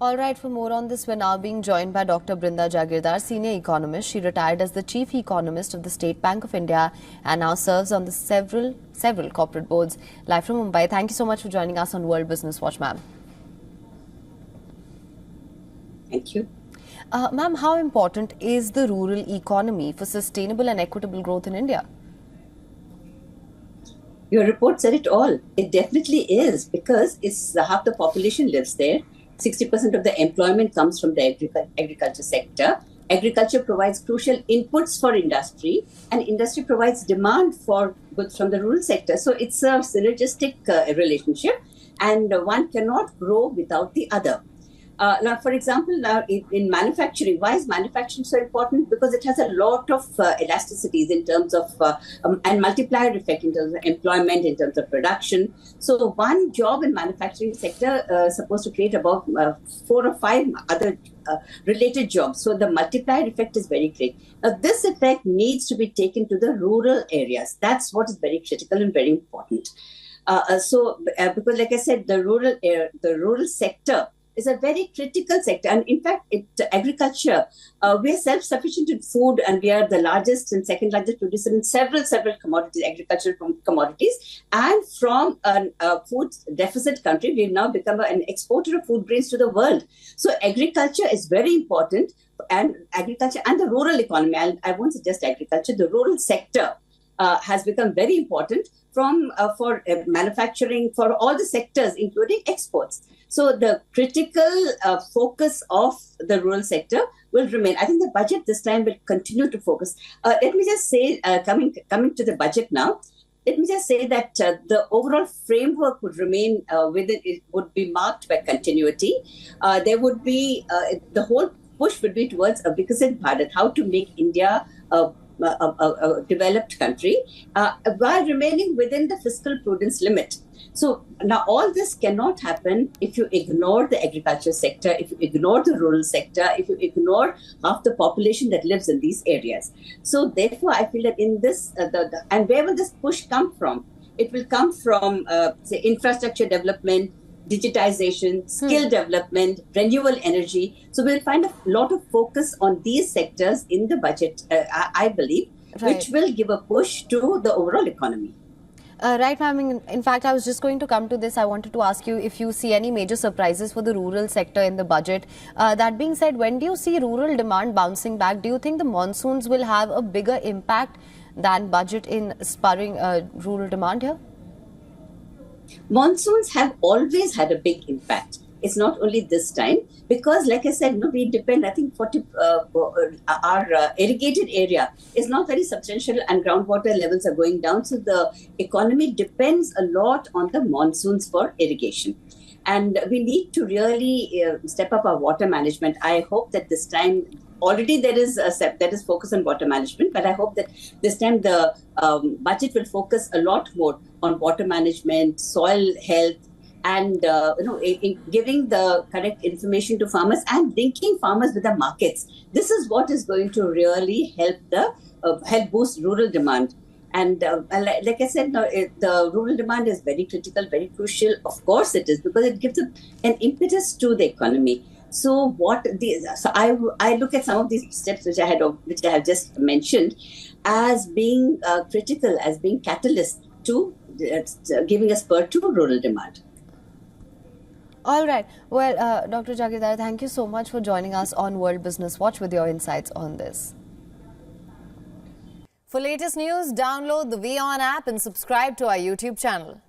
All right, for more on this, we're now being joined by Dr. Brinda Jagirdar, senior economist. She retired as the chief economist of the State Bank of India and now serves on the several corporate boards. Live from Mumbai. Thank you so much for joining us on World Business Watch, ma'am. Thank you. Ma'am, how important is the rural economy for sustainable and equitable growth in India? Your report said it all. It definitely is, because it's half the population lives there. 60% of the employment comes from the agriculture sector. Agriculture provides crucial inputs for industry, and industry provides demand for goods from the rural sector. So it's a synergistic relationship, and one cannot grow without the other. Now, for example, in manufacturing, why is manufacturing so important? Because it has a lot of elasticities in terms of and multiplier effect in terms of employment, in terms of production. So one job in manufacturing sector is supposed to create about 4 or 5 other related jobs. So the multiplier effect is very great. Now, this effect needs to be taken to the rural areas. That's what is very critical and very important. Because like I said, the rural sector is a very critical sector. And in fact, agriculture, we are self-sufficient in food, and we are the largest and second largest producer in several commodities, agricultural commodities. And from a food deficit country, we've now become an exporter of food grains to the world. So agriculture is very important, and agriculture and the rural economy, I won't say just agriculture, the rural sector has become very important for manufacturing, for all the sectors, including exports. So the critical focus of the rural sector will remain. I think the budget this time will continue to focus. Let me just say, coming to the budget now, let me just say that the overall framework would remain within, it would be marked by continuity. There would be, the whole push would be towards a Viksit Bharat, how to make India a developed country while remaining within the fiscal prudence limit. So now all this cannot happen if you ignore the agriculture sector, if you ignore the rural sector, if you ignore half the population that lives in these areas. So therefore, I feel that in this, and where will this push come from? It will come from, say, infrastructure development, digitization, skill development, renewable energy. So we'll find a lot of focus on these sectors in the budget, I believe, right, which will give a push to the overall economy. Right, ma'am. In fact, I was just going to come to this. I wanted to ask you if you see any major surprises for the rural sector in the budget. That being said, when do you see rural demand bouncing back? Do you think the monsoons will have a bigger impact than budget in spurring rural demand here? Monsoons have always had a big impact. It's not only this time, because like I said, we depend, I think our irrigated area is not very substantial, and groundwater levels are going down. So the economy depends a lot on the monsoons for irrigation. And we need to really step up our water management. I hope that this time, already there is a step that is focused on water management, but I hope that this time the budget will focus a lot more on water management, soil health, and in giving the correct information to farmers and linking farmers with the markets. This is what is going to really help boost rural demand. And like I said, the rural demand is very critical, very crucial. Of course it is, because it gives an impetus to the economy. So I look at some of these steps which I have just mentioned as being critical, as being catalyst to giving a spur to rural demand. All right. Well, Dr. Jagirdar, thank you so much for joining us on World Business Watch with your insights on this. For latest news, download the WION app and subscribe to our YouTube channel.